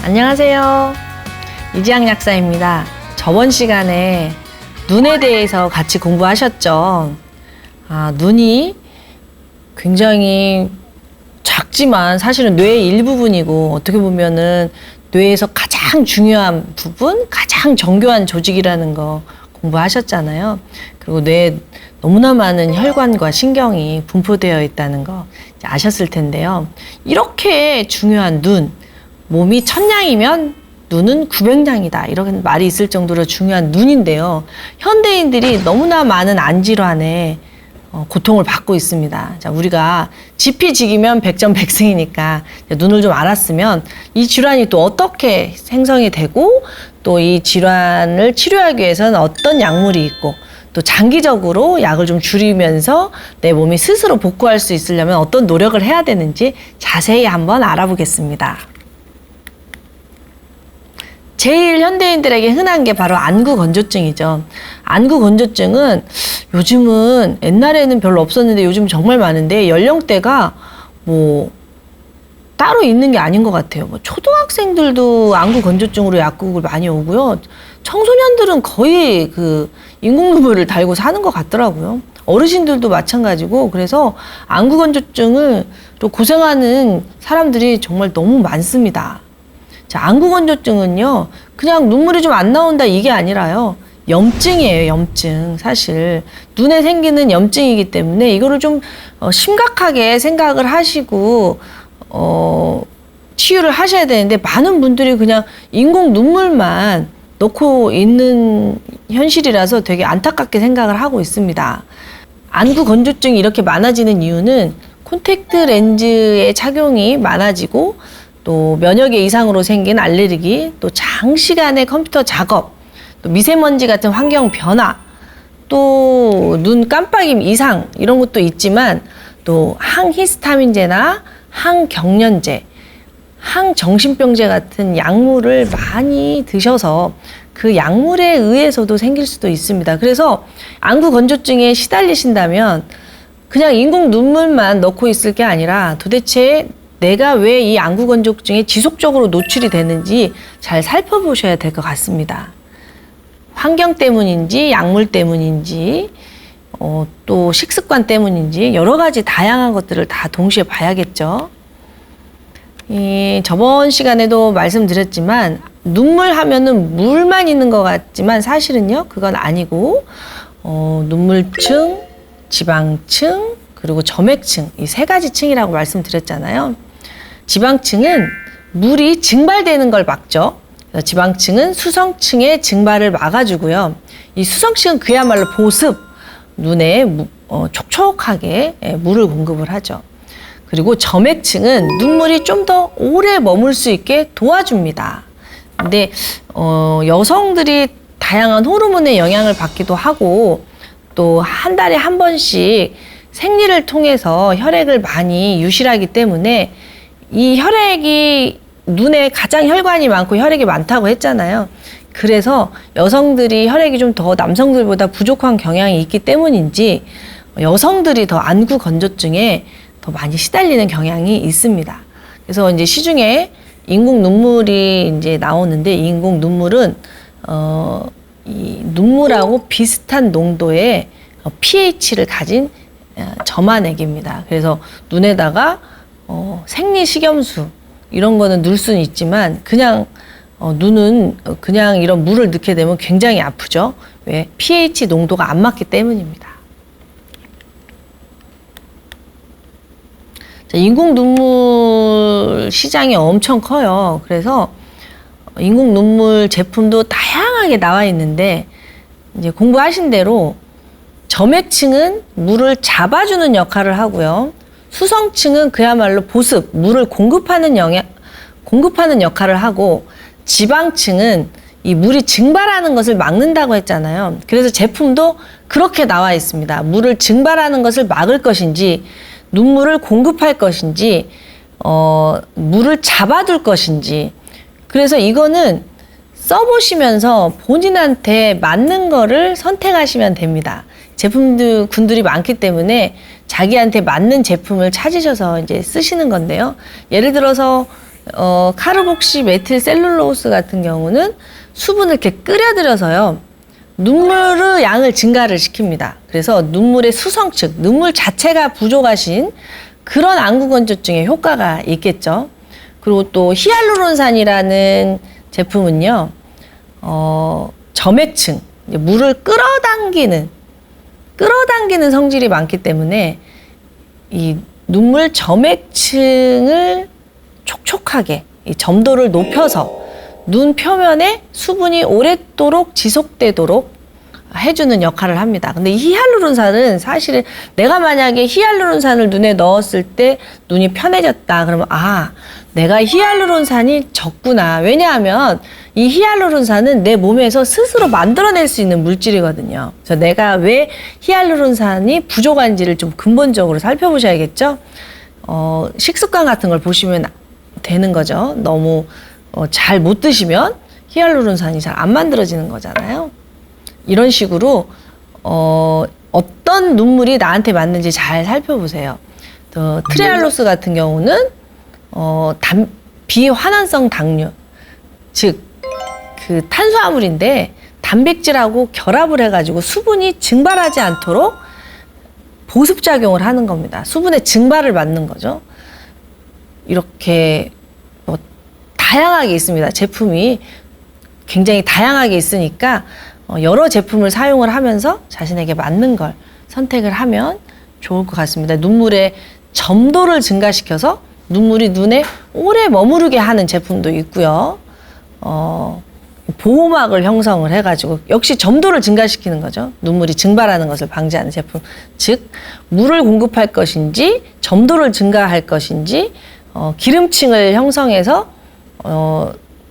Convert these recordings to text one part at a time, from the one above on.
안녕하세요. 이지향 약사입니다. 저번 시간에 눈에 대해서 같이 공부하셨죠? 눈이 굉장히 작지만 사실은 뇌의 일부분이고 어떻게 보면은 뇌에서 가장 중요한 부분, 가장 정교한 조직이라는 거 공부하셨잖아요. 그리고 뇌에 너무나 많은 혈관과 신경이 분포되어 있다는 거 이제 아셨을 텐데요. 이렇게 중요한 눈, 몸이 1000냥이면 눈은 900냥이다. 이런 말이 있을 정도로 중요한 눈인데요. 현대인들이 너무나 많은 안질환에 고통을 받고 있습니다. 자, 우리가 지피지기면 백전백승이니까 눈을 좀 알았으면 이 질환이 또 어떻게 생성이 되고 또 이 질환을 치료하기 위해서는 어떤 약물이 있고 또 장기적으로 약을 좀 줄이면서 내 몸이 스스로 복구할 수 있으려면 어떤 노력을 해야 되는지 자세히 한번 알아보겠습니다. 제일 현대인들에게 흔한 게 바로 안구건조증이죠. 안구건조증은 요즘은 옛날에는 별로 없었는데 요즘 정말 많은데 연령대가 따로 있는 게 아닌 것 같아요. 초등학생들도 안구건조증으로 약국을 많이 오고요. 청소년들은 거의 인공눈물을 달고 사는 것 같더라고요. 어르신들도 마찬가지고 그래서 안구건조증을 또 고생하는 사람들이 정말 너무 많습니다. 자, 안구건조증은요, 그냥 눈물이 좀 안 나온다 이게 아니라요. 염증이에요, 염증. 사실 눈에 생기는 염증이기 때문에 이거를 좀 심각하게 생각을 하시고 치유를 하셔야 되는데 많은 분들이 그냥 인공 눈물만 넣고 있는 현실이라서 되게 안타깝게 생각을 하고 있습니다. 안구건조증이 이렇게 많아지는 이유는 콘택트 렌즈의 착용이 많아지고 또 면역의 이상으로 생긴 알레르기, 또 장시간의 컴퓨터 작업, 또 미세먼지 같은 환경 변화, 또 눈 깜빡임 이상 이런 것도 있지만 또 항히스타민제나 항경련제, 항정신병제 같은 약물을 많이 드셔서 그 약물에 의해서도 생길 수도 있습니다. 그래서 안구건조증에 시달리신다면 그냥 인공 눈물만 넣고 있을 게 아니라 도대체 내가 왜 이 안구건조증에 지속적으로 노출이 되는지 잘 살펴보셔야 될 것 같습니다. 환경 때문인지 약물 때문인지 또 식습관 때문인지 여러 가지 다양한 것들을 다 동시에 봐야겠죠. 저번 시간에도 말씀드렸지만 눈물 하면은 물만 있는 것 같지만 사실은요 그건 아니고 눈물층, 지방층, 그리고 점액층 이 세 가지 층이라고 말씀드렸잖아요. 지방층은 물이 증발되는 걸 막죠. 지방층은 수성층의 증발을 막아주고요. 이 수성층은 그야말로 보습, 눈에 촉촉하게 물을 공급을 하죠. 그리고 점액층은 눈물이 좀 더 오래 머물 수 있게 도와줍니다. 근데 여성들이 다양한 호르몬의 영향을 받기도 하고 또 한 달에 한 번씩 생리를 통해서 혈액을 많이 유실하기 때문에 이 혈액이 눈에 가장 혈관이 많고 혈액이 많다고 했잖아요. 그래서 여성들이 혈액이 좀 더 남성들보다 부족한 경향이 있기 때문인지 여성들이 더 안구건조증에 더 많이 시달리는 경향이 있습니다. 그래서 이제 시중에 인공 눈물이 이제 나오는데 이 인공 눈물은 이 눈물하고 비슷한 농도의 pH를 가진 점화액입니다. 그래서 눈에다가 생리식염수 이런 거는 넣을 수는 있지만 그냥 눈은 그냥 이런 물을 넣게 되면 굉장히 아프죠. 왜? pH 농도가 안 맞기 때문입니다. 자, 인공 눈물 시장이 엄청 커요. 그래서 인공 눈물 제품도 다양하게 나와 있는데 이제 공부하신 대로 점액층은 물을 잡아주는 역할을 하고요. 수성층은 그야말로 보습, 물을 공급하는 역할을 하고 지방층은 이 물이 증발하는 것을 막는다고 했잖아요. 그래서 제품도 그렇게 나와 있습니다. 물을 증발하는 것을 막을 것인지 눈물을 공급할 것인지 물을 잡아둘 것인지 그래서 이거는 써보시면서 본인한테 맞는 거를 선택하시면 됩니다. 제품군들이 많기 때문에 자기한테 맞는 제품을 찾으셔서 이제 쓰시는 건데요. 예를 들어서 카르복시 메틸 셀룰로스 같은 경우는 수분을 이렇게 끓여들여서요. 눈물의 양을 증가를 시킵니다. 그래서 눈물의 수성 즉 눈물 자체가 부족하신 그런 안구건조증에 효과가 있겠죠. 그리고 또 히알루론산이라는 제품은요. 점액층, 물을 끌어당기는 성질이 많기 때문에 이 눈물 점액층을 촉촉하게 이 점도를 높여서 눈 표면에 수분이 오랫도록 지속되도록 해주는 역할을 합니다. 근데 이 히알루론산은 사실은 내가 만약에 히알루론산을 눈에 넣었을 때 눈이 편해졌다 그러면 내가 히알루론산이 적구나. 왜냐하면 이 히알루론산은 내 몸에서 스스로 만들어낼 수 있는 물질이거든요. 그래서 내가 왜 히알루론산이 부족한지를 좀 근본적으로 살펴보셔야겠죠. 식습관 같은 걸 보시면 되는 거죠. 너무 잘 못 드시면 히알루론산이 잘 안 만들어지는 거잖아요. 이런 식으로 어떤 눈물이 나한테 맞는지 잘 살펴보세요. 또 트레알로스 같은 경우는 비환원성 당류, 즉 그 탄수화물인데 단백질하고 결합을 해가지고 수분이 증발하지 않도록 보습작용을 하는 겁니다. 수분의 증발을 막는 거죠. 이렇게 다양하게 있습니다. 제품이 굉장히 다양하게 있으니까 여러 제품을 사용을 하면서 자신에게 맞는 걸 선택을 하면 좋을 것 같습니다. 눈물의 점도를 증가시켜서 눈물이 눈에 오래 머무르게 하는 제품도 있고요. 보호막을 형성을 해가지고 역시 점도를 증가시키는 거죠. 눈물이 증발하는 것을 방지하는 제품. 즉 물을 공급할 것인지 점도를 증가할 것인지 기름층을 형성해서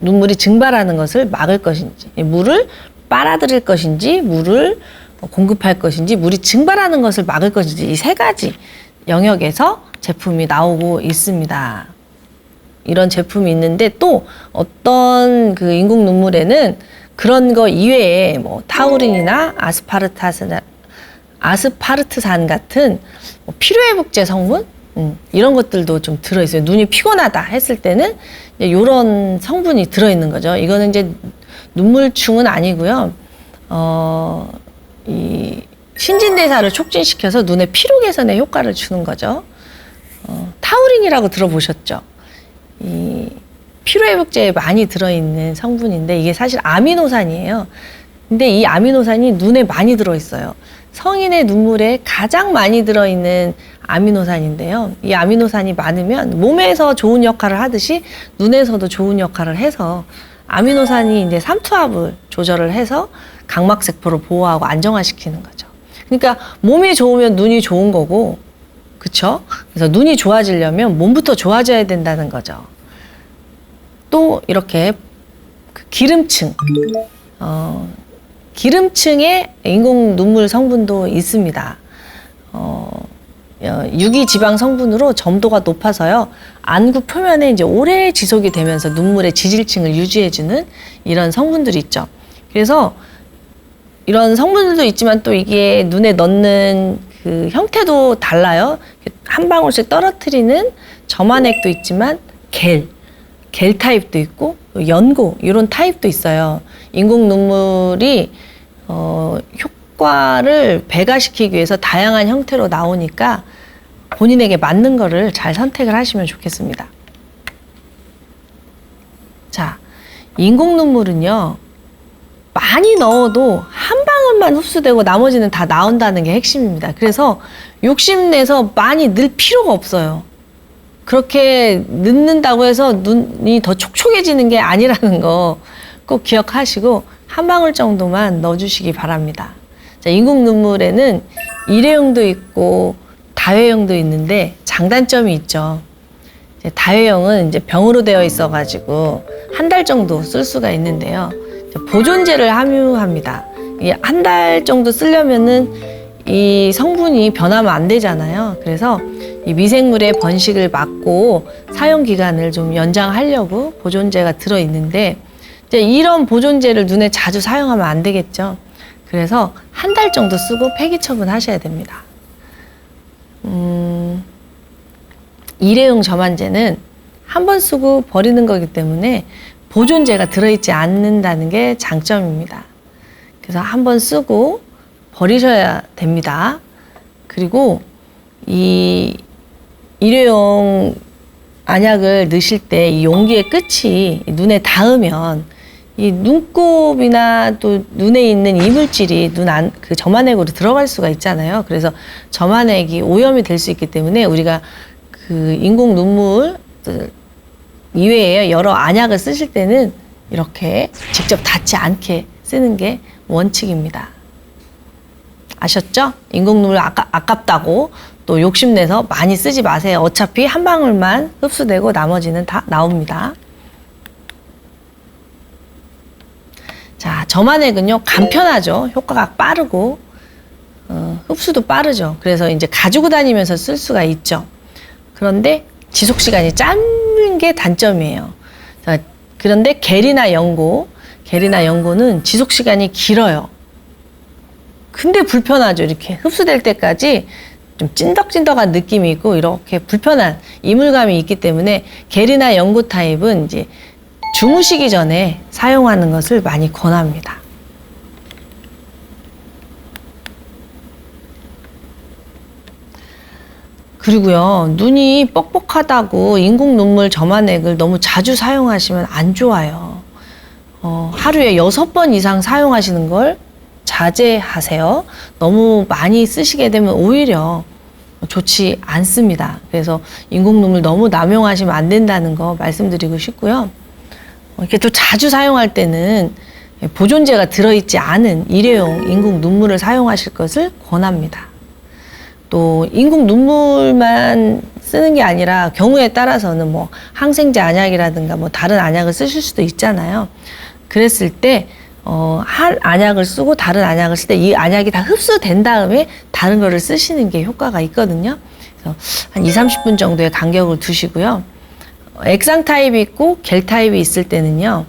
눈물이 증발하는 것을 막을 것인지 물을 빨아들일 것인지 물을 공급할 것인지 물이 증발하는 것을 막을 것인지 이 세 가지 영역에서 제품이 나오고 있습니다. 이런 제품이 있는데 또 어떤 그 인공 눈물에는 그런 거 이외에 뭐 타우린이나 아스파르트산 같은 피로회복제 성분 이런 것들도 좀 들어있어요. 눈이 피곤하다 했을 때는 이런 성분이 들어있는 거죠. 이거는 이제 눈물충은 아니고요. 이 신진대사를 촉진시켜서 눈의 피로 개선에 효과를 주는 거죠. 타우린이라고 들어보셨죠? 이 피로회복제에 많이 들어있는 성분인데 이게 사실 아미노산이에요. 근데 이 아미노산이 눈에 많이 들어있어요. 성인의 눈물에 가장 많이 들어있는 아미노산인데요. 이 아미노산이 많으면 몸에서 좋은 역할을 하듯이 눈에서도 좋은 역할을 해서 아미노산이 이제 삼투압을 조절을 해서 각막세포를 보호하고 안정화시키는 거죠. 그러니까 몸이 좋으면 눈이 좋은 거고, 그쵸? 그래서 눈이 좋아지려면 몸부터 좋아져야 된다는 거죠. 또 이렇게 기름층, 기름층의 인공 눈물 성분도 있습니다. 유기지방 성분으로 점도가 높아서요. 안구 표면에 이제 오래 지속이 되면서 눈물의 지질층을 유지해주는 이런 성분들이 있죠. 그래서 이런 성분들도 있지만 또 이게 눈에 넣는 그 형태도 달라요. 한 방울씩 떨어뜨리는 점안액도 있지만 겔 타입도 있고 연고 이런 타입도 있어요. 인공 눈물이 효과를 배가시키기 위해서 다양한 형태로 나오니까 본인에게 맞는 거를 잘 선택을 하시면 좋겠습니다. 자, 인공 눈물은요. 많이 넣어도 한 방울만 흡수되고 나머지는 다 나온다는 게 핵심입니다. 그래서 욕심내서 많이 넣을 필요가 없어요. 그렇게 넣는다고 해서 눈이 더 촉촉해지는 게 아니라는 거 꼭 기억하시고 한 방울 정도만 넣어주시기 바랍니다. 자, 인공 눈물에는 일회용도 있고 다회용도 있는데 장단점이 있죠. 다회용은 이제 병으로 되어 있어가지고 한 달 정도 쓸 수가 있는데요. 보존제를 함유합니다. 한 달 정도 쓰려면은 이 성분이 변하면 안 되잖아요. 그래서 이 미생물의 번식을 막고 사용 기간을 좀 연장하려고 보존제가 들어 있는데 이제 이런 보존제를 눈에 자주 사용하면 안 되겠죠. 그래서 한 달 정도 쓰고 폐기 처분하셔야 됩니다. 일회용 점안제는 한 번 쓰고 버리는 거기 때문에 보존제가 들어있지 않는다는 게 장점입니다. 그래서 한 번 쓰고 버리셔야 됩니다. 그리고 이 일회용 안약을 넣으실 때 이 용기의 끝이 눈에 닿으면 이 눈곱이나 또 눈에 있는 이물질이 그 점안액으로 들어갈 수가 있잖아요. 그래서 점안액이 오염이 될 수 있기 때문에 우리가 그 인공 눈물 이외에 여러 안약을 쓰실 때는 이렇게 직접 닿지 않게 쓰는 게 원칙입니다. 아셨죠? 인공 눈물 아깝다고 또 욕심내서 많이 쓰지 마세요. 어차피 한 방울만 흡수되고 나머지는 다 나옵니다. 자, 점안액은요, 간편하죠. 효과가 빠르고, 흡수도 빠르죠. 그래서 이제 가지고 다니면서 쓸 수가 있죠. 그런데 지속 시간이 짧은 게 단점이에요. 자, 그런데 겔이나 연고는 지속 시간이 길어요. 근데 불편하죠. 이렇게 흡수될 때까지 좀 찐덕찐덕한 느낌이 있고 이렇게 불편한 이물감이 있기 때문에 겔이나 연고 타입은 이제 주무시기 전에 사용하는 것을 많이 권합니다. 그리고요, 눈이 뻑뻑하다고 인공 눈물 점안액을 너무 자주 사용하시면 안 좋아요. 하루에 6번 이상 사용하시는 걸 자제하세요. 너무 많이 쓰시게 되면 오히려 좋지 않습니다. 그래서 인공 눈물 너무 남용하시면 안 된다는 거 말씀드리고 싶고요. 이렇게 또 자주 사용할 때는 보존제가 들어있지 않은 일회용 인공 눈물을 사용하실 것을 권합니다. 또 인공 눈물만 쓰는 게 아니라 경우에 따라서는 뭐 항생제 안약이라든가 뭐 다른 안약을 쓰실 수도 있잖아요. 그랬을 때 한 안약을 쓰고 다른 안약을 쓸 때 이 안약이 다 흡수된 다음에 다른 거를 쓰시는 게 효과가 있거든요. 그래서 한 20-30분 정도의 간격을 두시고요. 액상 타입이 있고 겔 타입이 있을 때는요.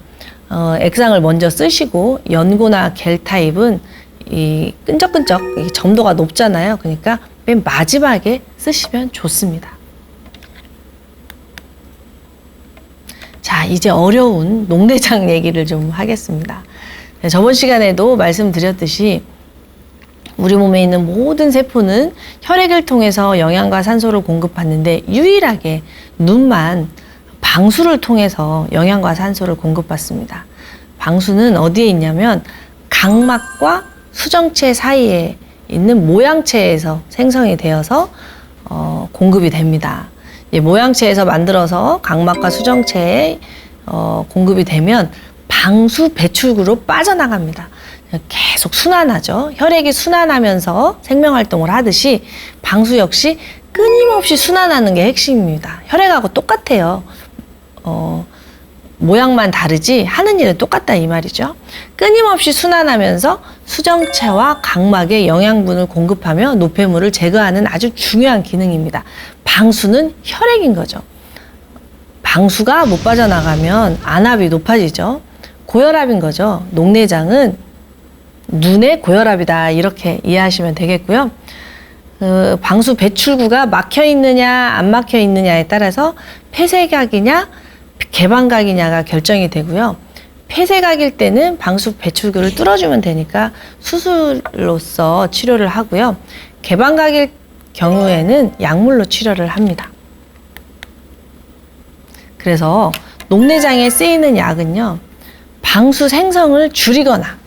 액상을 먼저 쓰시고 연고나 겔 타입은 이 끈적끈적 점도가 높잖아요. 그러니까 맨 마지막에 쓰시면 좋습니다. 자, 이제 어려운 녹내장 얘기를 좀 하겠습니다. 저번 시간에도 말씀드렸듯이 우리 몸에 있는 모든 세포는 혈액을 통해서 영양과 산소를 공급받는데 유일하게 눈만 방수를 통해서 영양과 산소를 공급받습니다. 방수는 어디에 있냐면 각막과 수정체 사이에 있는 모양체에서 생성이 되어서 공급이 됩니다. 모양체에서 만들어서 각막과 수정체에 공급이 되면 방수 배출구로 빠져나갑니다. 계속 순환하죠. 혈액이 순환하면서 생명활동을 하듯이 방수 역시 끊임없이 순환하는 게 핵심입니다. 혈액하고 똑같아요. 모양만 다르지 하는 일은 똑같다 이 말이죠. 끊임없이 순환하면서 수정체와 각막에 영양분을 공급하며 노폐물을 제거하는 아주 중요한 기능입니다. 방수는 혈액인 거죠. 방수가 못 빠져나가면 안압이 높아지죠. 고혈압인 거죠. 녹내장은 눈의 고혈압이다 이렇게 이해하시면 되겠고요. 방수 배출구가 막혀 있느냐 안 막혀 있느냐에 따라서 폐쇄각이냐 개방각이냐가 결정이 되고요. 폐쇄각일 때는 방수 배출구를 뚫어주면 되니까 수술로서 치료를 하고요. 개방각일 경우에는 약물로 치료를 합니다. 그래서 녹내장에 쓰이는 약은요. 방수 생성을 줄이거나,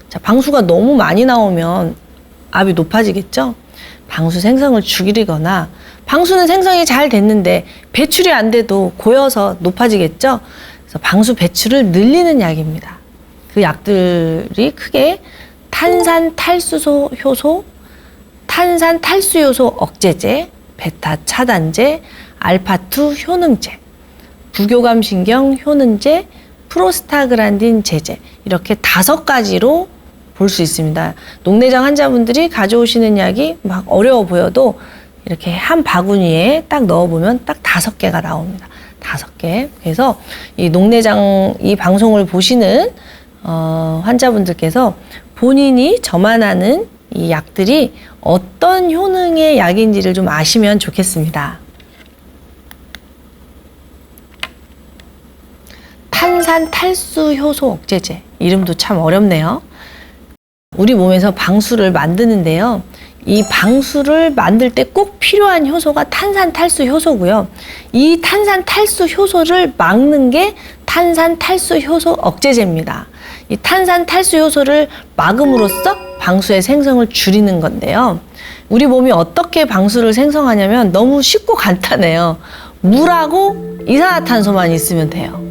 자, 방수가 너무 많이 나오면 압이 높아지겠죠? 방수 생성을 줄이거나, 방수는 생성이 잘 됐는데 배출이 안 돼도 고여서 높아지겠죠? 그래서 방수 배출을 늘리는 약입니다. 그 약들이 크게 탄산탈수효소, 탄산탈수효소 억제제, 베타 차단제, 알파2 효능제, 부교감신경 효능제, 프로스타그란딘 제제 이렇게 5가지로 볼 수 있습니다. 녹내장 환자분들이 가져오시는 약이 막 어려워 보여도 이렇게 한 바구니에 딱 넣어보면 딱 5개가 나옵니다. 5개. 그래서 이 녹내장 이 방송을 보시는 환자분들께서 본인이 저만하는 이 약들이 어떤 효능의 약인지를 좀 아시면 좋겠습니다. 탄산탈수 효소 억제제. 이름도 참 어렵네요. 우리 몸에서 방수를 만드는데요. 이 방수를 만들 때 꼭 필요한 효소가 탄산탈수 효소고요. 이 탄산탈수 효소를 막는 게 탄산탈수 효소 억제제입니다. 이 탄산탈수 효소를 막음으로써 방수의 생성을 줄이는 건데요. 우리 몸이 어떻게 방수를 생성하냐면 너무 쉽고 간단해요. 물하고 이산화탄소만 있으면 돼요.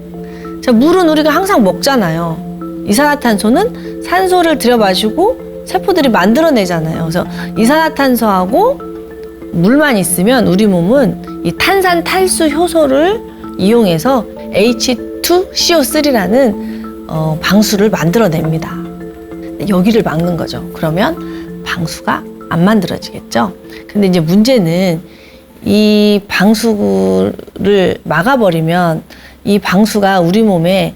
자, 물은 우리가 항상 먹잖아요. 이산화탄소는 산소를 들여 마시고 세포들이 만들어내잖아요. 그래서 이산화탄소하고 물만 있으면 우리 몸은 이 탄산탈수 효소를 이용해서 H2CO3라는 방수를 만들어냅니다. 여기를 막는 거죠. 그러면 방수가 안 만들어지겠죠. 근데 이제 문제는 이 방수를 막아버리면 이 방수가 우리 몸에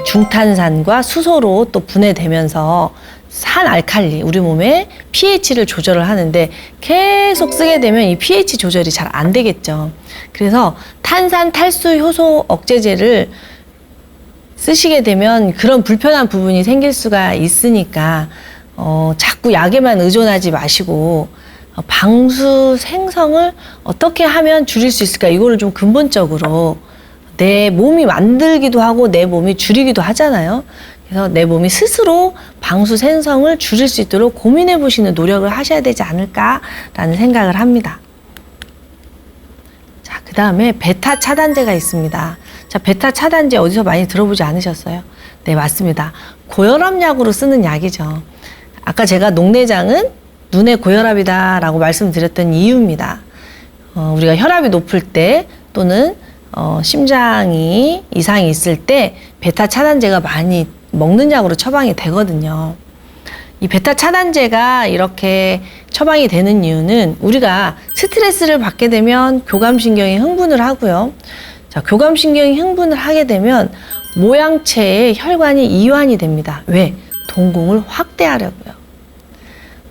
중탄산과 수소로 또 분해되면서 산알칼리, 우리 몸의 pH를 조절을 하는데 계속 쓰게 되면 이 pH 조절이 잘 안 되겠죠. 그래서 탄산탈수 효소 억제제를 쓰시게 되면 그런 불편한 부분이 생길 수가 있으니까 자꾸 약에만 의존하지 마시고 방수 생성을 어떻게 하면 줄일 수 있을까, 이거를 좀 근본적으로 내 몸이 만들기도 하고 내 몸이 줄이기도 하잖아요. 그래서 내 몸이 스스로 방수 생성을 줄일 수 있도록 고민해 보시는 노력을 하셔야 되지 않을까라는 생각을 합니다. 자, 그 다음에 베타 차단제가 있습니다. 자, 베타 차단제 어디서 많이 들어보지 않으셨어요? 네, 맞습니다. 고혈압약으로 쓰는 약이죠. 아까 제가 녹내장은 눈의 고혈압이다라고 말씀드렸던 이유입니다. 우리가 혈압이 높을 때 또는 심장이 이상이 있을 때 베타 차단제가 많이 먹는 약으로 처방이 되거든요. 이 베타 차단제가 이렇게 처방이 되는 이유는 우리가 스트레스를 받게 되면 교감신경이 흥분을 하고요. 자, 교감신경이 흥분을 하게 되면 모양체의 혈관이 이완이 됩니다. 왜? 동공을 확대하려고요.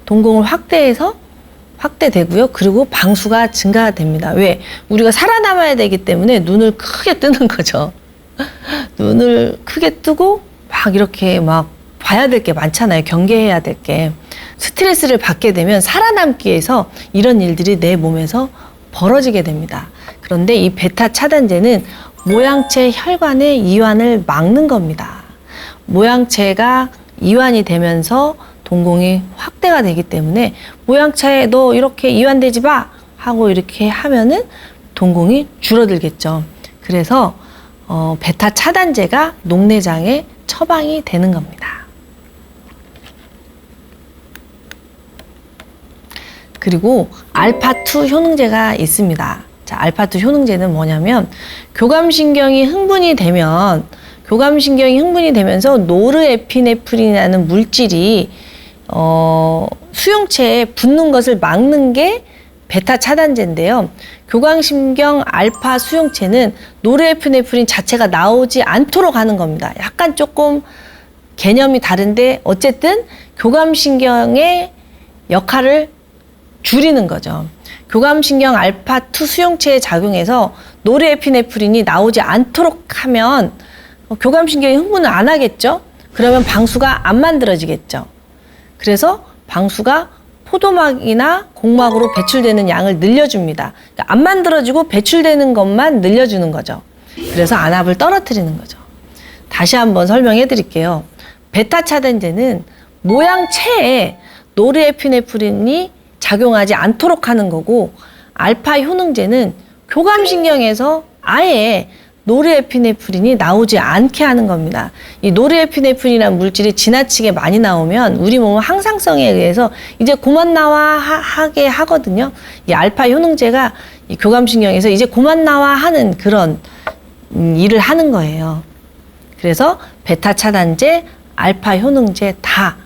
동공을 확대되고요. 그리고 방수가 증가됩니다. 왜? 우리가 살아남아야 되기 때문에 눈을 크게 뜨는 거죠. 눈을 크게 뜨고 막 이렇게 막 봐야 될 게 많잖아요. 경계해야 될 게. 스트레스를 받게 되면 살아남기 위해서 이런 일들이 내 몸에서 벌어지게 됩니다. 그런데 이 베타 차단제는 모양체 혈관의 이완을 막는 겁니다. 모양체가 이완이 되면서 동공이 확대가 되기 때문에 모양체에 너 이렇게 이완되지 마 하고 이렇게 하면은 동공이 줄어들겠죠. 그래서 베타 차단제가 녹내장에 처방이 되는 겁니다. 그리고 알파2 효능제가 있습니다. 자, 알파2 효능제는 뭐냐면 교감신경이 흥분이 되면서 노르에피네프린이라는 물질이 수용체에 붙는 것을 막는 게 베타 차단제인데요. 교감신경 알파 수용체는 노르에피네프린 자체가 나오지 않도록 하는 겁니다. 약간 조금 개념이 다른데 어쨌든 교감신경의 역할을 줄이는 거죠. 교감신경 알파2 수용체에 작용해서 노르에피네프린이 나오지 않도록 하면 교감신경이 흥분을 안 하겠죠? 그러면 방수가 안 만들어지겠죠. 그래서 방수가 포도막이나 공막으로 배출되는 양을 늘려줍니다. 그러니까 안 만들어지고 배출되는 것만 늘려주는 거죠. 그래서 안압을 떨어뜨리는 거죠. 다시 한번 설명해 드릴게요. 베타 차단제는 모양체에 노르에피네프린이 작용하지 않도록 하는 거고, 알파 효능제는 교감신경에서 아예 노르에피네프린이 나오지 않게 하는 겁니다. 이 노르에피네프린이라는 물질이 지나치게 많이 나오면 우리 몸은 항상성에 의해서 이제 그만 나와 하게 하거든요. 이 알파 효능제가 이 교감신경에서 이제 그만 나와 하는 그런 일을 하는 거예요. 그래서 베타 차단제, 알파 효능제 다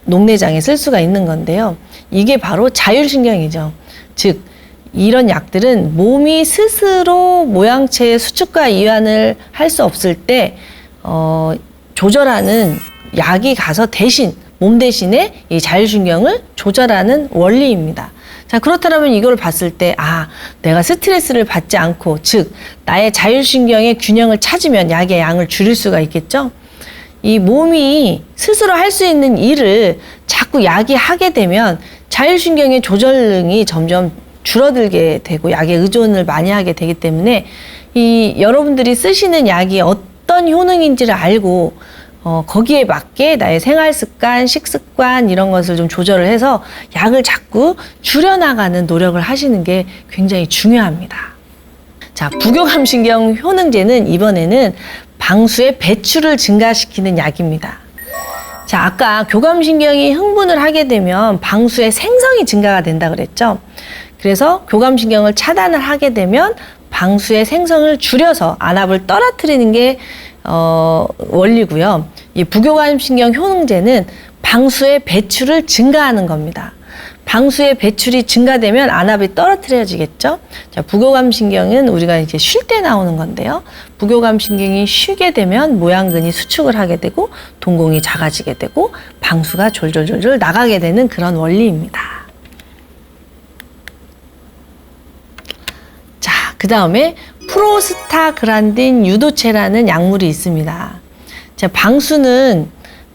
녹내장에 쓸 수가 있는 건데요. 이게 바로 자율신경이죠. 즉 이런 약들은 몸이 스스로 모양체의 수축과 이완을 할 수 없을 때 조절하는 약이 가서 대신 몸 대신에 이 자율신경을 조절하는 원리입니다. 자, 그렇다면 이걸 봤을 때, 내가 스트레스를 받지 않고, 즉, 나의 자율신경의 균형을 찾으면 약의 양을 줄일 수가 있겠죠? 이 몸이 스스로 할 수 있는 일을 자꾸 약이 하게 되면 자율신경의 조절능이 점점 줄어들게 되고 약에 의존을 많이 하게 되기 때문에 이 여러분들이 쓰시는 약이 어떤 효능인지를 알고 거기에 맞게 나의 생활 습관, 식습관 이런 것을 좀 조절을 해서 약을 자꾸 줄여나가는 노력을 하시는 게 굉장히 중요합니다. 자, 부교감신경 효능제는 이번에는 방수의 배출을 증가시키는 약입니다. 자, 아까 교감신경이 흥분을 하게 되면 방수의 생성이 증가가 된다 그랬죠. 그래서 교감신경을 차단을 하게 되면 방수의 생성을 줄여서 안압을 떨어뜨리는 게 원리고요. 이 부교감신경 효능제는 방수의 배출을 증가하는 겁니다. 방수의 배출이 증가되면 안압이 떨어뜨려지겠죠. 자, 부교감신경은 우리가 이제 쉴 때 나오는 건데요. 부교감신경이 쉬게 되면 모양근이 수축을 하게 되고 동공이 작아지게 되고 방수가 졸졸졸졸 나가게 되는 그런 원리입니다. 자, 그 다음에 프로스타그란딘 유도체라는 약물이 있습니다. 자, 방수는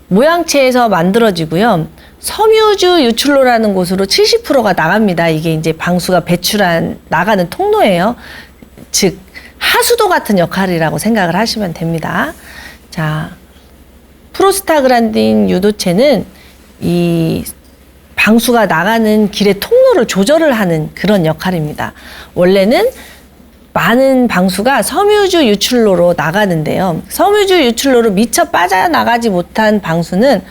모양체에서 만들어지고요. 섬유주 유출로라는 곳으로 70%가 나갑니다. 이게 이제 방수가 나가는 통로예요. 즉, 하수도 같은 역할이라고 생각을 하시면 됩니다. 자, 프로스타그란딘 유도체는 이 방수가 나가는 길의 통로를 조절을 하는 그런 역할입니다. 원래는 많은 방수가 섬유주 유출로로 나가는데요. 섬유주 유출로로 미처 빠져나가지 못한 방수는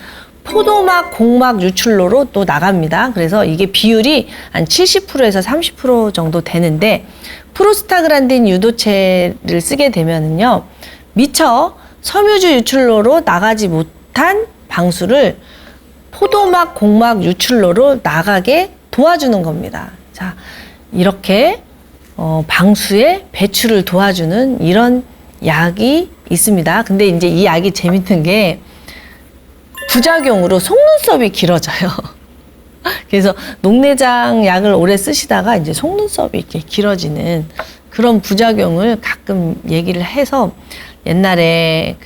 포도막, 공막 유출로로 또 나갑니다. 그래서 이게 비율이 한 70%에서 30% 정도 되는데 프로스타그란딘 유도체를 쓰게 되면은요, 미처 섬유주 유출로로 나가지 못한 방수를 포도막, 공막 유출로로 나가게 도와주는 겁니다. 자, 이렇게 방수의 배출을 도와주는 이런 약이 있습니다. 근데 이제 이 약이 재밌는 게 부작용으로 속눈썹이 길어져요. 그래서 녹내장 약을 오래 쓰시다가 이제 속눈썹이 이렇게 길어지는 그런 부작용을 가끔 얘기를 해서 옛날에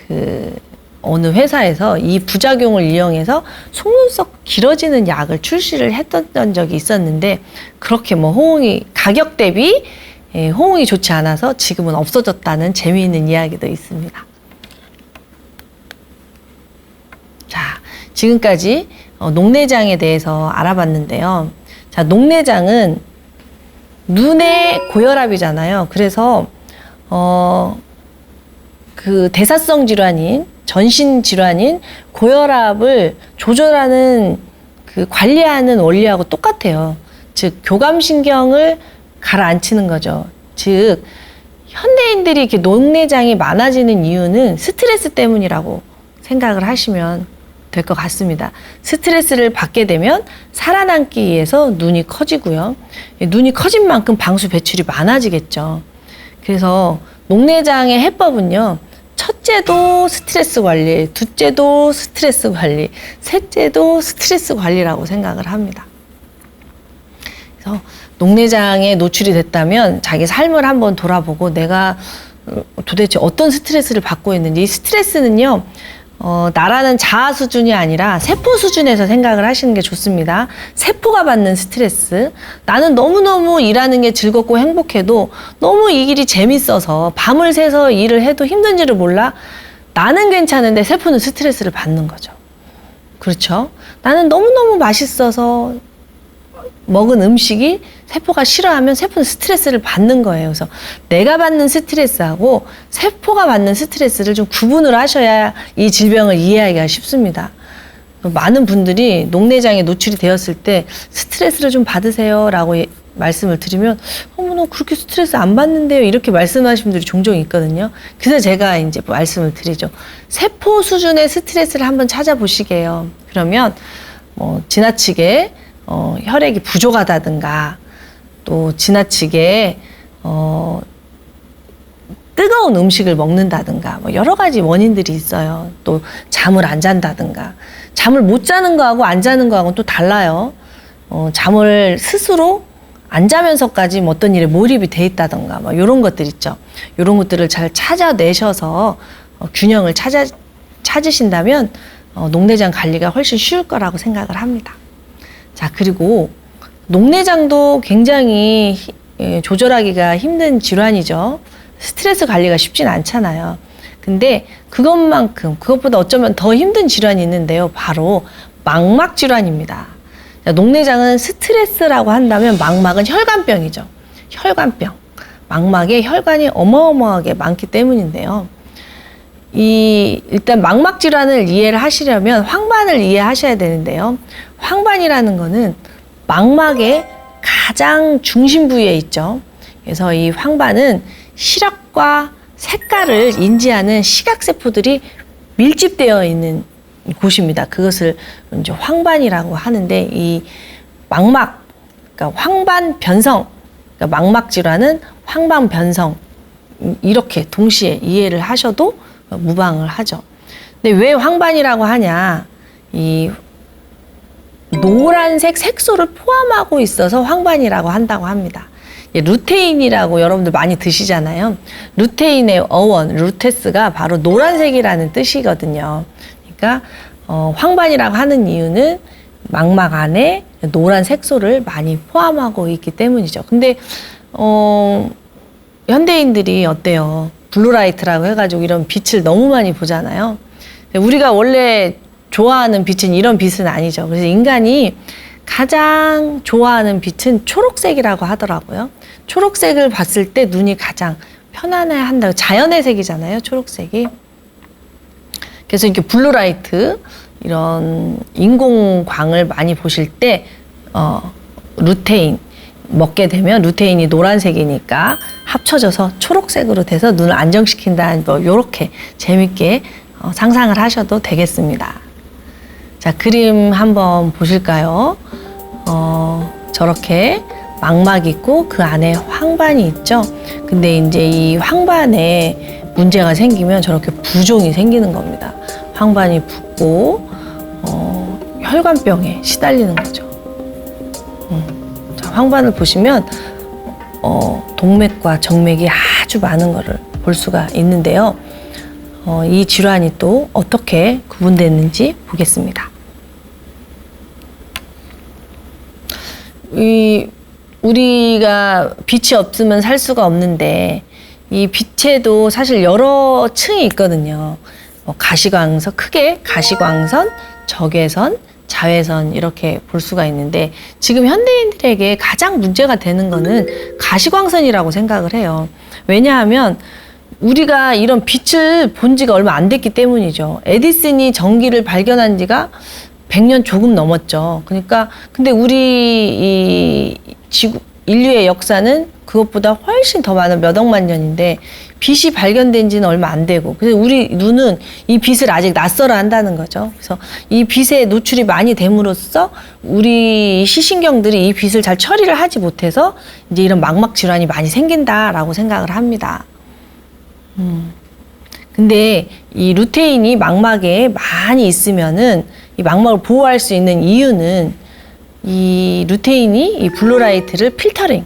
어느 회사에서 이 부작용을 이용해서 속눈썹 길어지는 약을 출시를 했던 적이 있었는데 그렇게 가격 대비 호응이 좋지 않아서 지금은 없어졌다는 재미있는 이야기도 있습니다. 자, 지금까지 녹내장에 대해서 알아봤는데요. 자, 녹내장은 눈의 고혈압이잖아요. 그래서 그 대사성 질환인 전신 질환인 고혈압을 조절하는 관리하는 원리하고 똑같아요. 즉 교감신경을 가라앉히는 거죠. 즉 현대인들이 이렇게 녹내장이 많아지는 이유는 스트레스 때문이라고 생각을 하시면 될 것 같습니다. 스트레스를 받게 되면 살아남기 위해서 눈이 커지고요. 눈이 커진 만큼 방수 배출이 많아지겠죠. 그래서 녹내장의 해법은요. 첫째도 스트레스 관리, 둘째도 스트레스 관리, 셋째도 스트레스 관리라고 생각을 합니다. 그래서 녹내장에 노출이 됐다면 자기 삶을 한번 돌아보고 내가 도대체 어떤 스트레스를 받고 있는지, 이 스트레스는요, 나라는 자아 수준이 아니라 세포 수준에서 생각을 하시는 게 좋습니다. 세포가 받는 스트레스. 나는 너무너무 일하는 게 즐겁고 행복해도 너무 이 일이 재밌어서 밤을 새서 일을 해도 힘든지를 몰라. 나는 괜찮은데 세포는 스트레스를 받는 거죠. 그렇죠? 나는 너무너무 맛있어서 먹은 음식이 세포가 싫어하면 세포는 스트레스를 받는 거예요. 그래서 내가 받는 스트레스하고 세포가 받는 스트레스를 좀 구분을 하셔야 이 질병을 이해하기가 쉽습니다. 많은 분들이 녹내장에 노출이 되었을 때 스트레스를 좀 받으세요 라고 말씀을 드리면 너 그렇게 스트레스 안 받는데요 이렇게 말씀하시는 분들이 종종 있거든요. 그래서 제가 이제 말씀을 드리죠. 세포 수준의 스트레스를 한번 찾아보시게요. 그러면 지나치게 혈액이 부족하다든가 또 지나치게 뜨거운 음식을 먹는다든가 여러 가지 원인들이 있어요. 또 잠을 안 잔다든가. 잠을 못 자는 거하고 안 자는 거하고는 또 달라요. 잠을 스스로 안 자면서까지 뭐 어떤 일에 몰입이 돼 있다던가 뭐 이런 것들 있죠. 이런 것들을 잘 찾아내셔서 균형을 찾으신다면 녹내장 관리가 훨씬 쉬울 거라고 생각을 합니다. 자, 그리고 녹내장도 굉장히 조절하기가 힘든 질환이죠. 스트레스 관리가 쉽진 않잖아요. 근데 그것보다 어쩌면 더 힘든 질환이 있는데요. 바로 망막 질환입니다. 자, 녹내장은 스트레스라고 한다면 망막은 혈관병이죠. 혈관병. 망막에 혈관이 어마어마하게 많기 때문인데요. 일단 망막 질환을 이해를 하시려면 황반을 이해하셔야 되는데요. 황반이라는 거는 망막의 가장 중심 부위에 있죠. 그래서 이 황반은 시력과 색깔을 인지하는 시각세포들이 밀집되어 있는 곳입니다. 그것을 이제 황반이라고 하는데, 이 망막, 그러니까 황반 변성, 그러니까 망막 질환은 황반 변성, 이렇게 동시에 이해를 하셔도 무방을 하죠. 근데 왜 황반이라고 하냐? 이 노란색 색소를 포함하고 있어서 황반이라고 한다고 합니다. 루테인이라고 여러분들 많이 드시잖아요. 루테인의 어원, 루테스가 바로 노란색이라는 뜻이거든요. 그러니까 황반이라고 하는 이유는 망막 안에 노란 색소를 많이 포함하고 있기 때문이죠. 근데 현대인들이 어때요? 블루라이트라고 해가지고 이런 빛을 너무 많이 보잖아요. 우리가 원래 좋아하는 빛은 이런 빛은 아니죠. 그래서 인간이 가장 좋아하는 빛은 초록색이라고 하더라고요. 초록색을 봤을 때 눈이 가장 편안해 한다고. 자연의 색이잖아요, 초록색이. 그래서 이렇게 블루라이트, 이런 인공광을 많이 보실 때 루테인 먹게 되면 루테인이 노란색이니까 합쳐져서 초록색으로 돼서 눈을 안정시킨다, 뭐 요렇게 재밌게 상상을 하셔도 되겠습니다. 자, 그림 한번 보실까요? 저렇게 망막이 있고 그 안에 황반이 있죠. 근데 이제 이 황반에 문제가 생기면 저렇게 부종이 생기는 겁니다. 황반이 붓고 혈관병에 시달리는 거죠. 자, 황반을 보시면 동맥과 정맥이 아주 많은 것을 볼 수가 있는데요. 이 질환이 또 어떻게 구분됐는지 보겠습니다. 우리가 빛이 없으면 살 수가 없는데, 이 빛에도 사실 여러 층이 있거든요. 가시광선, 크게 가시광선, 적외선, 자외선 이렇게 볼 수가 있는데, 지금 현대인들에게 가장 문제가 되는 거는 가시광선이라고 생각을 해요. 왜냐하면 우리가 이런 빛을 본 지가 얼마 안 됐기 때문이죠. 에디슨이 전기를 발견한 지가 100년 조금 넘었죠. 그러니까 근데 우리 인류의 역사는 그것보다 훨씬 더 많은 몇 억만 년인데, 빛이 발견된 지는 얼마 안 되고, 그래서 우리 눈은 이 빛을 아직 낯설어 한다는 거죠. 그래서 이 빛에 노출이 많이 됨으로써 우리 시신경들이 이 빛을 잘 처리를 하지 못해서 이제 이런 망막 질환이 많이 생긴다라고 생각을 합니다. 근데 이 루테인이 망막에 많이 있으면은 이 망막을 보호할 수 있는 이유는 이 루테인이 이 블루라이트를 필터링,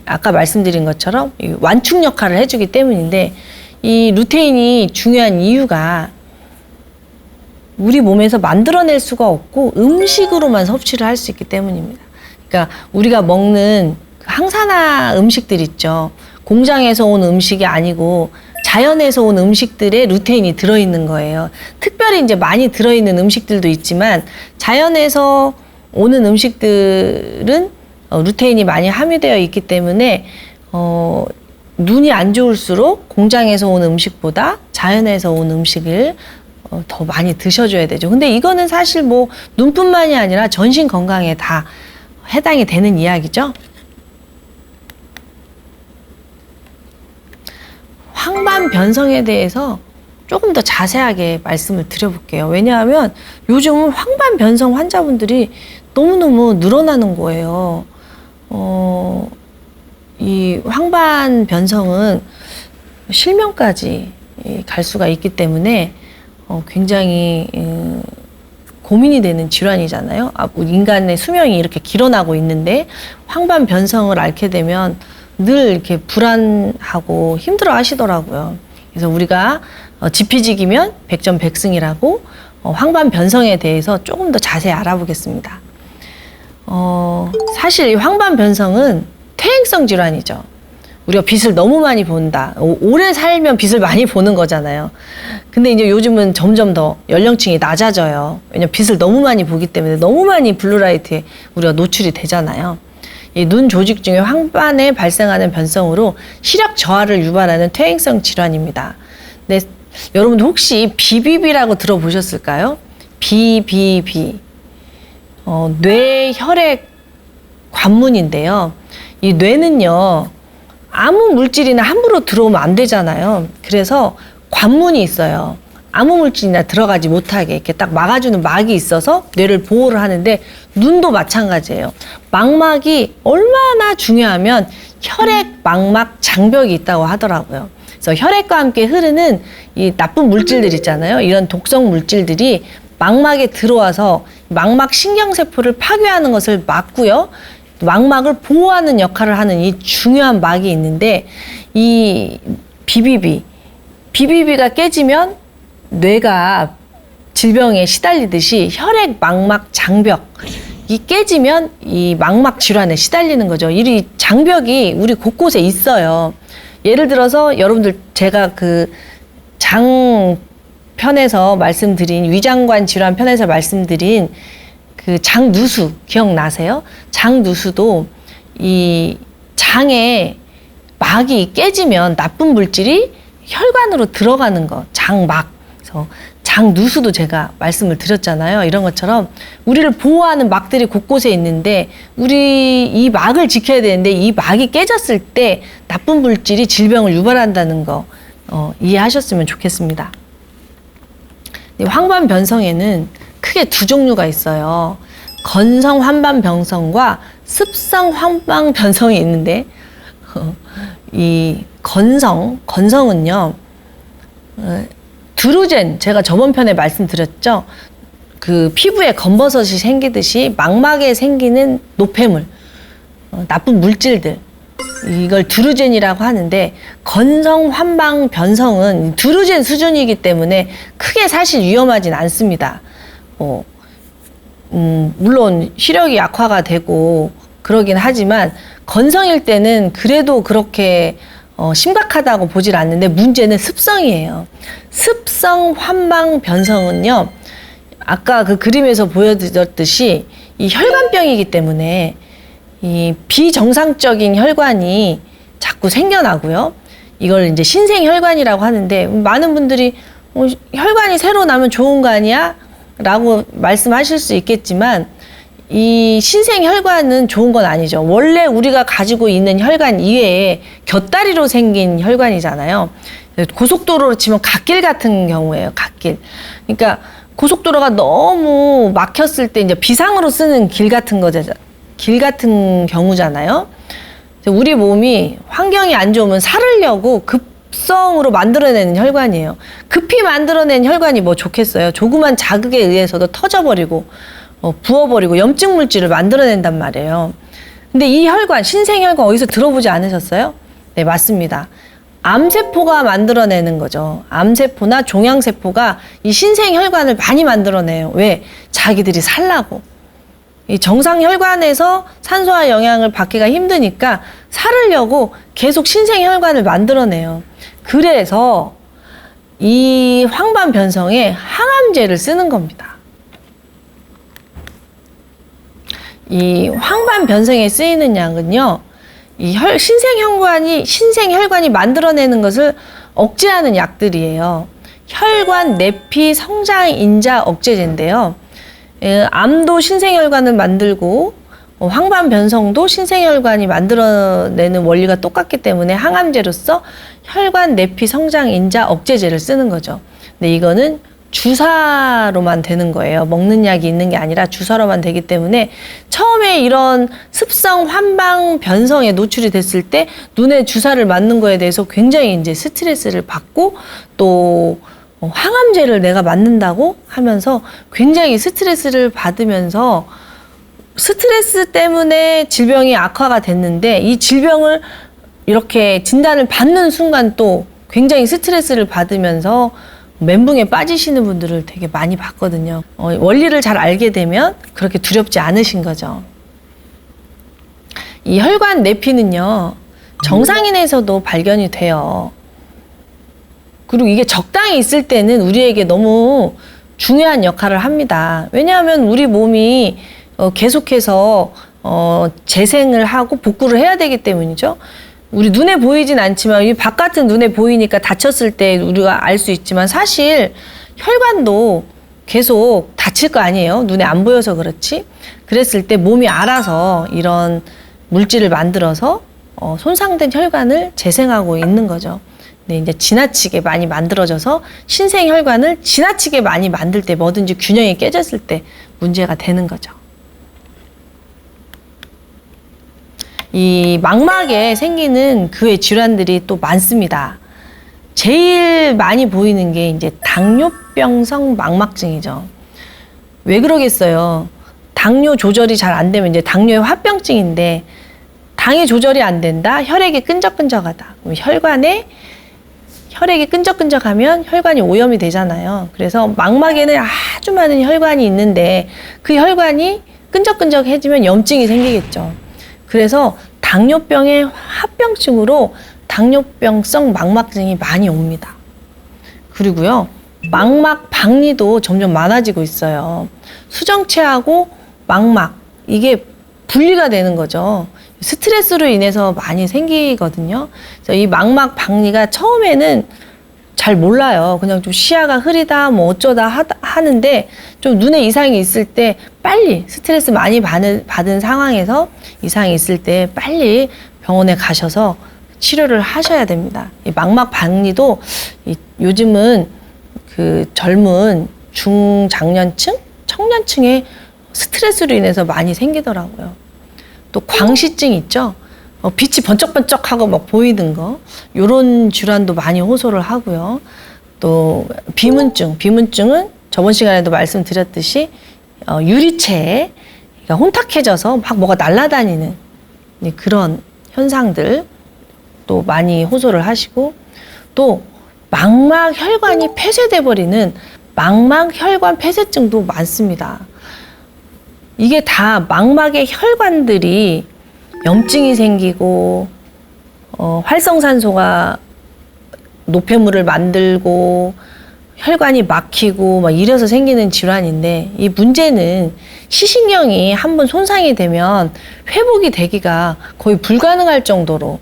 아까 말씀드린 것처럼 완충 역할을 해주기 때문인데, 이 루테인이 중요한 이유가 우리 몸에서 만들어낼 수가 없고 음식으로만 섭취를 할 수 있기 때문입니다. 그러니까 우리가 먹는 항산화 음식들 있죠. 공장에서 온 음식이 아니고 자연에서 온 음식들에 루테인이 들어있는 거예요. 특별히 이제 많이 들어있는 음식들도 있지만, 자연에서 오는 음식들은 루테인이 많이 함유되어 있기 때문에 눈이 안 좋을수록 공장에서 온 음식보다 자연에서 온 음식을 더 많이 드셔줘야 되죠. 근데 이거는 사실 뭐 눈뿐만이 아니라 전신 건강에 다 해당이 되는 이야기죠. 황반 변성에 대해서 조금 더 자세하게 말씀을 드려볼게요. 왜냐하면 요즘은 황반 변성 환자분들이 너무너무 늘어나는 거예요. 이 황반 변성은 실명까지 갈 수가 있기 때문에 굉장히 고민이 되는 질환이잖아요. 인간의 수명이 이렇게 길어나고 있는데 황반 변성을 앓게 되면 늘 이렇게 불안하고 힘들어 하시더라고요. 그래서 우리가 지피지기면 백전백승이라고 황반 변성에 대해서 조금 더 자세히 알아보겠습니다. 사실 이 황반 변성은 퇴행성 질환이죠. 우리가 빛을 너무 많이 본다. 오래 살면 빛을 많이 보는 거잖아요. 근데 이제 요즘은 점점 더 연령층이 낮아져요. 왜냐면 빛을 너무 많이 보기 때문에 너무 많이 블루라이트에 우리가 노출이 되잖아요. 이 눈 조직 중에 황반에 발생하는 변성으로 시력 저하를 유발하는 퇴행성 질환입니다. 근데 여러분들 혹시 BBB라고 들어보셨을까요? BBB. 뇌혈액 관문인데요. 이 뇌는요, 아무 물질이나 함부로 들어오면 안 되잖아요. 그래서 관문이 있어요. 아무 물질이나 들어가지 못하게 이렇게 딱 막아주는 막이 있어서 뇌를 보호를 하는데 눈도 마찬가지예요. 망막이 얼마나 중요하면 혈액 망막 장벽이 있다고 하더라고요. 그래서 혈액과 함께 흐르는 이 나쁜 물질들 있잖아요. 이런 독성 물질들이 망막에 들어와서 망막 신경세포를 파괴하는 것을 막고요. 망막을 보호하는 역할을 하는 이 중요한 막이 있는데 이 BBB가 깨지면 뇌가 질병에 시달리듯이 혈액 망막 장벽이 깨지면 이 망막 질환에 시달리는 거죠. 이 장벽이 우리 곳곳에 있어요. 예를 들어서 여러분들 제가 그 장 편에서 말씀드린 위장관 질환 편에서 말씀드린 그 장누수 기억나세요? 장누수도 이 장에 막이 깨지면 나쁜 물질이 혈관으로 들어가는 거, 장막. 그래서 장누수도 제가 말씀을 드렸잖아요. 이런 것처럼 우리를 보호하는 막들이 곳곳에 있는데 우리 이 막을 지켜야 되는데 이 막이 깨졌을 때 나쁜 물질이 질병을 유발한다는 거 이해하셨으면 좋겠습니다. 황반 변성에는 크게 두 종류가 있어요. 건성 황반 변성과 습성 황반 변성이 있는데 이 건성은요, 드루젠, 제가 저번 편에 말씀드렸죠. 그 피부에 검버섯이 생기듯이 망막에 생기는 노폐물, 나쁜 물질들, 이걸 드루젠이라고 하는데 건성 황반 변성은 드루젠 수준이기 때문에 크게 사실 위험하진 않습니다. 물론 시력이 약화가 되고 그러긴 하지만 건성일 때는 그래도 그렇게 심각하다고 보질 않는데 문제는 습성이에요. 습성 황반 변성은요, 아까 그 그림에서 보여드렸듯이 이 혈관병이기 때문에 이 비정상적인 혈관이 자꾸 생겨나고요. 이걸 이제 신생혈관이라고 하는데 많은 분들이 혈관이 새로 나면 좋은 거 아니야? 라고 말씀하실 수 있겠지만 이 신생혈관은 좋은 건 아니죠. 원래 우리가 가지고 있는 혈관 이외에 곁다리로 생긴 혈관이잖아요. 고속도로로 치면 갓길 같은 경우예요. 갓길. 그러니까 고속도로가 너무 막혔을 때 이제 비상으로 쓰는 길 같은 거잖아요. 길 같은 경우잖아요. 우리 몸이 환경이 안 좋으면 살으려고 급성으로 만들어내는 혈관이에요. 급히 만들어낸 혈관이 뭐 좋겠어요. 조그만 자극에 의해서도 터져버리고 부어버리고 염증 물질을 만들어낸단 말이에요. 근데 이 혈관, 신생혈관 어디서 들어보지 않으셨어요? 네, 맞습니다. 암세포가 만들어내는 거죠. 암세포나 종양세포가 이 신생혈관을 많이 만들어내요. 왜? 자기들이 살라고. 이 정상혈관에서 산소와 영양을 받기가 힘드니까 살으려고 계속 신생혈관을 만들어내요. 그래서 이 황반 변성에 항암제를 쓰는 겁니다. 이 황반 변성에 쓰이는 약은요, 이 신생혈관이 만들어내는 것을 억제하는 약들이에요. 혈관 내피 성장 인자 억제제인데요. 암도 신생혈관을 만들고 황반 변성도 신생혈관이 만들어내는 원리가 똑같기 때문에 항암제로서 혈관 내피 성장 인자 억제제를 쓰는 거죠. 근데 이거는 주사로만 되는 거예요. 먹는 약이 있는 게 아니라 주사로만 되기 때문에 처음에 이런 습성 황반 변성에 노출이 됐을 때 눈에 주사를 맞는 거에 대해서 굉장히 이제 스트레스를 받고 또 항암제를 내가 맞는다고 하면서 굉장히 스트레스를 받으면서 스트레스 때문에 질병이 악화가 됐는데 이 질병을 이렇게 진단을 받는 순간 또 굉장히 스트레스를 받으면서 멘붕에 빠지시는 분들을 되게 많이 봤거든요. 원리를 잘 알게 되면 그렇게 두렵지 않으신 거죠. 이 혈관 내피는요, 정상인에서도 발견이 돼요. 그리고 이게 적당히 있을 때는 우리에게 너무 중요한 역할을 합니다. 왜냐하면 우리 몸이 계속해서 재생을 하고 복구를 해야 되기 때문이죠. 우리 눈에 보이진 않지만 이 바깥은 눈에 보이니까 다쳤을 때 우리가 알 수 있지만 사실 혈관도 계속 다칠 거 아니에요. 눈에 안 보여서 그렇지. 그랬을 때 몸이 알아서 이런 물질을 만들어서 손상된 혈관을 재생하고 있는 거죠. 근데 이제 지나치게 많이 만들어져서 신생 혈관을 지나치게 많이 만들 때 뭐든지 균형이 깨졌을 때 문제가 되는 거죠. 이 망막에 생기는 그 외 질환들이 또 많습니다. 제일 많이 보이는 게 이제 당뇨병성 망막증이죠. 왜 그러겠어요? 당뇨 조절이 잘 안 되면 이제 당뇨의 화병증인데 당이 조절이 안 된다? 혈액이 끈적끈적하다. 혈액이 끈적끈적하면 혈관이 오염이 되잖아요. 그래서 망막에는 아주 많은 혈관이 있는데 그 혈관이 끈적끈적해지면 염증이 생기겠죠. 그래서 당뇨병의 합병증으로 당뇨병성 망막증이 많이 옵니다. 그리고요, 망막 박리도 점점 많아지고 있어요. 수정체하고 망막, 이게 분리가 되는 거죠. 스트레스로 인해서 많이 생기거든요. 그래서 이 망막 박리가 처음에는 잘 몰라요. 그냥 좀 시야가 흐리다, 뭐 어쩌다 하는데 좀 눈에 이상이 있을 때 빨리 스트레스 많이 받은 상황에서 이상이 있을 때 빨리 병원에 가셔서 치료를 하셔야 됩니다. 이 망막 박리도 요즘은 그 젊은 중장년층, 청년층에 스트레스로 인해서 많이 생기더라고요. 또 광시증 있죠? 빛이 번쩍번쩍하고 막 보이는 거, 요런 질환도 많이 호소를 하고요. 또 비문증은 저번 시간에도 말씀드렸듯이 유리체에 혼탁해져서 막 뭐가 날아다니는 그런 현상들 또 많이 호소를 하시고, 또 망막 혈관이 폐쇄돼 버리는 망막 혈관 폐쇄증도 많습니다. 이게 다 망막의 혈관들이 염증이 생기고 활성산소가 노폐물을 만들고 혈관이 막히고 막 이래서 생기는 질환인데, 이 문제는 시신경이 한번 손상이 되면 회복이 되기가 거의 불가능할 정도로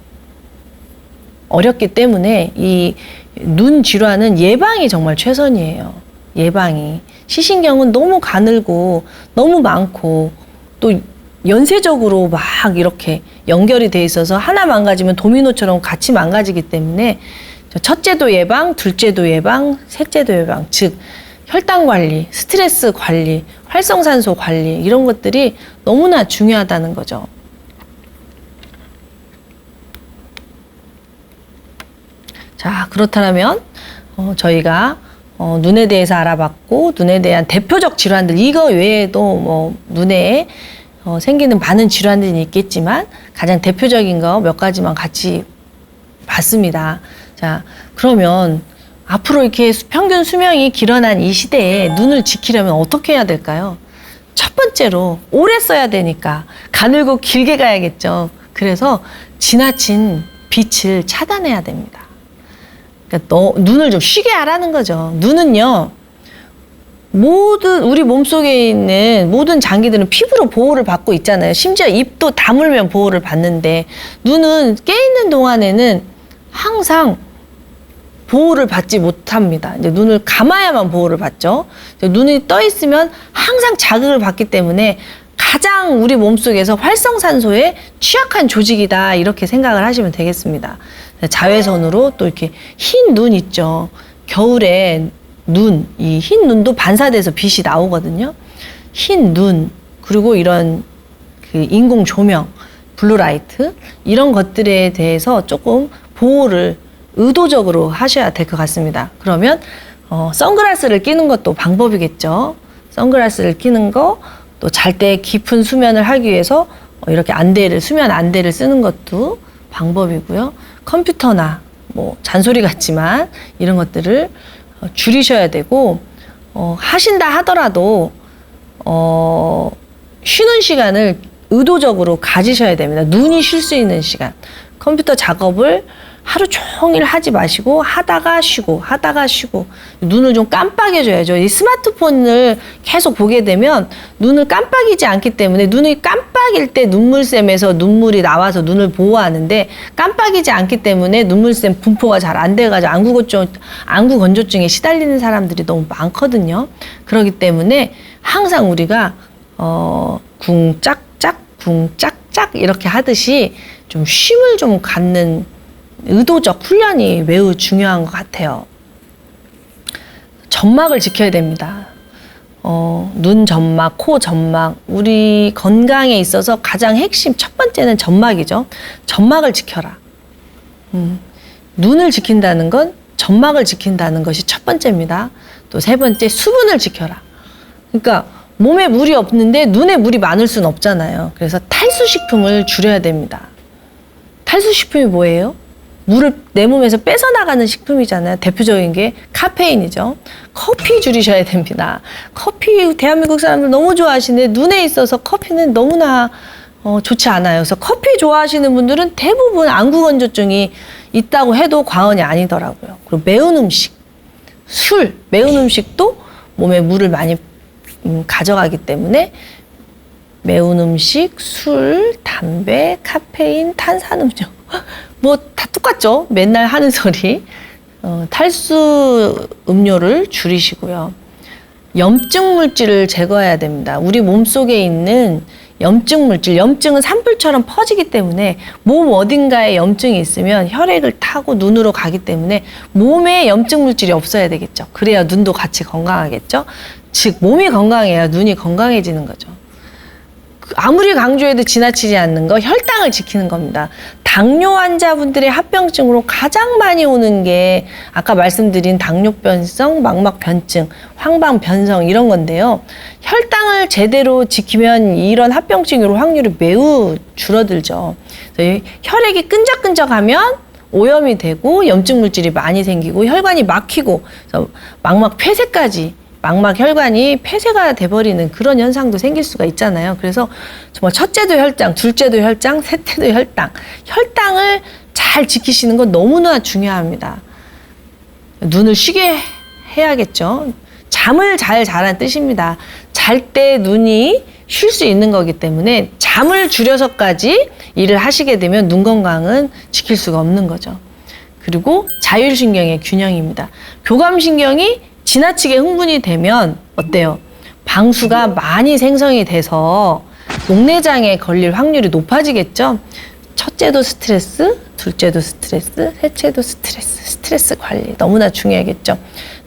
어렵기 때문에 이 눈 질환은 예방이 정말 최선이에요. 예방이. 시신경은 너무 가늘고 너무 많고 또 연쇄적으로 막 이렇게 연결이 돼 있어서 하나 망가지면 도미노처럼 같이 망가지기 때문에 첫째도 예방, 둘째도 예방, 셋째도 예방, 즉 혈당 관리, 스트레스 관리, 활성산소 관리, 이런 것들이 너무나 중요하다는 거죠. 자, 그렇다면 저희가 눈에 대해서 알아봤고, 눈에 대한 대표적 질환들, 이거 외에도 뭐 눈에 생기는 많은 질환들이 있겠지만 가장 대표적인 거 몇 가지만 같이 봤습니다. 자, 그러면 앞으로 이렇게 평균 수명이 길어난 이 시대에 눈을 지키려면 어떻게 해야 될까요? 첫 번째로 오래 써야 되니까 가늘고 길게 가야겠죠. 그래서 지나친 빛을 차단해야 됩니다. 그러니까 눈을 좀 쉬게 하라는 거죠. 눈은요, 우리 몸속에 있는 모든 장기들은 피부로 보호를 받고 있잖아요. 심지어 입도 다물면 보호를 받는데, 눈은 깨있는 동안에는 항상 보호를 받지 못합니다. 이제 눈을 감아야만 보호를 받죠. 눈이 떠 있으면 항상 자극을 받기 때문에 가장 우리 몸속에서 활성산소에 취약한 조직이다, 이렇게 생각을 하시면 되겠습니다. 자외선으로 또 이렇게 흰 눈 있죠. 겨울에 이 흰 눈도 반사돼서 빛이 나오거든요. 흰 눈, 그리고 이런 그 인공 조명, 블루라이트, 이런 것들에 대해서 조금 보호를 의도적으로 하셔야 될 것 같습니다. 그러면 선글라스를 끼는 것도 방법이겠죠. 선글라스를 끼는 거, 또 잘 때 깊은 수면을 하기 위해서 이렇게 수면 안대를 쓰는 것도 방법이고요. 컴퓨터나 뭐 잔소리 같지만 이런 것들을 줄이셔야 되고, 하신다 하더라도 쉬는 시간을 의도적으로 가지셔야 됩니다. 눈이 쉴 수 있는 시간. 컴퓨터 작업을 하루 종일 하지 마시고 하다가 쉬고 눈을 좀 깜빡여줘야죠. 이 스마트폰을 계속 보게 되면 눈을 깜빡이지 않기 때문에, 눈이 깜빡일 때 눈물샘에서 눈물이 나와서 눈을 보호하는데, 깜빡이지 않기 때문에 눈물샘 분포가 잘 안 돼가지고 안구 건조증에 시달리는 사람들이 너무 많거든요. 그렇기 때문에 항상 우리가 궁짝짝 이렇게 하듯이 좀 쉼을 좀 갖는 의도적 훈련이 매우 중요한 것 같아요. 점막을 지켜야 됩니다. 눈 점막, 코 점막, 우리 건강에 있어서 가장 핵심 첫 번째는 점막이죠. 점막을 지켜라. 눈을 지킨다는 건 점막을 지킨다는 것이 첫 번째입니다. 또 세 번째, 수분을 지켜라. 그러니까 몸에 물이 없는데 눈에 물이 많을 수는 없잖아요. 그래서 탈수식품을 줄여야 됩니다. 탈수식품이 뭐예요? 물을 내 몸에서 뺏어나가는 식품이잖아요. 대표적인 게 카페인이죠. 커피 줄이셔야 됩니다. 커피 대한민국 사람들 너무 좋아하시는데 눈에 있어서 커피는 너무나 좋지 않아요. 그래서 커피 좋아하시는 분들은 대부분 안구 건조증이 있다고 해도 과언이 아니더라고요. 그리고 매운 음식, 매운 음식도 몸에 물을 많이 가져가기 때문에 매운 음식, 술, 담배, 카페인, 탄산음료 뭐 다 똑같죠. 맨날 하는 소리. 탈수 음료를 줄이시고요. 염증 물질을 제거해야 됩니다. 우리 몸속에 있는 염증 물질, 염증은 산불처럼 퍼지기 때문에 몸 어딘가에 염증이 있으면 혈액을 타고 눈으로 가기 때문에 몸에 염증 물질이 없어야 되겠죠. 그래야 눈도 같이 건강하겠죠. 즉 몸이 건강해야 눈이 건강해지는 거죠. 아무리 강조해도 지나치지 않는 거, 혈당을 지키는 겁니다. 당뇨 환자분들의 합병증으로 가장 많이 오는 게 아까 말씀드린 당뇨병성, 망막변증, 황방변성 이런 건데요. 혈당을 제대로 지키면 이런 합병증이 올 확률이 매우 줄어들죠. 그래서 혈액이 끈적끈적하면 오염이 되고 염증 물질이 많이 생기고 혈관이 막히고 그래서 망막 폐쇄까지, 망막 혈관이 폐쇄가 돼버리는 그런 현상도 생길 수가 있잖아요. 그래서 정말 첫째도 혈당, 둘째도 혈당, 셋째도 혈당. 혈당을 잘 지키시는 건 너무나 중요합니다. 눈을 쉬게 해야겠죠. 잠을 잘 자라는 뜻입니다. 잘 때 눈이 쉴 수 있는 거기 때문에 잠을 줄여서까지 일을 하시게 되면 눈 건강은 지킬 수가 없는 거죠. 그리고 자율신경의 균형입니다. 교감신경이 지나치게 흥분이 되면 어때요? 방수가 많이 생성이 돼서 녹내장에 걸릴 확률이 높아지겠죠? 첫째도 스트레스, 둘째도 스트레스, 셋째도 스트레스 관리 너무나 중요하겠죠?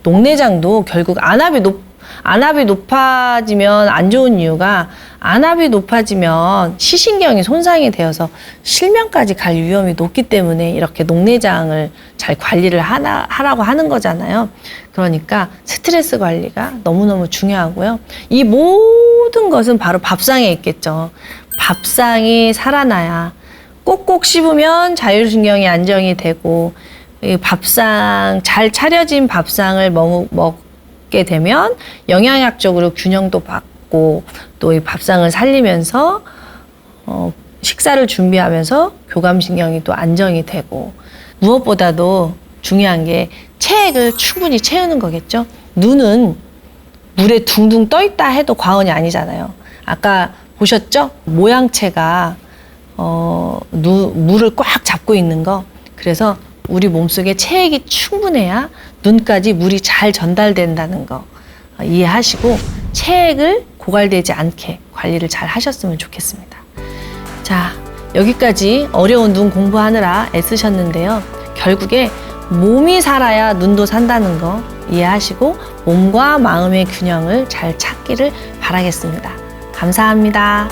녹내장도 결국 안압이 높아지면 안 좋은 이유가 안압이 높아지면 시신경이 손상이 되어서 실명까지 갈 위험이 높기 때문에 이렇게 녹내장을 잘 관리를 하라고 하는 거잖아요. 그러니까 스트레스 관리가 너무너무 중요하고요. 이 모든 것은 바로 밥상에 있겠죠. 밥상이 살아나야 꼭꼭 씹으면 자율신경이 안정이 되고 이 잘 차려진 밥상을 먹게 되면 영양학적으로 균형도 받고 또 이 밥상을 살리면서 식사를 준비하면서 교감신경이 또 안정이 되고 무엇보다도 중요한 게 체액을 충분히 채우는 거겠죠. 눈은 물에 둥둥 떠 있다 해도 과언이 아니잖아요. 아까 보셨죠? 모양체가 물을 꽉 잡고 있는 거. 그래서 우리 몸속에 체액이 충분해야 눈까지 물이 잘 전달된다는 거 이해하시고 체액을 고갈되지 않게 관리를 잘 하셨으면 좋겠습니다. 자, 여기까지 어려운 눈 공부하느라 애쓰셨는데요. 결국에 몸이 살아야 눈도 산다는 거 이해하시고 몸과 마음의 균형을 잘 찾기를 바라겠습니다. 감사합니다.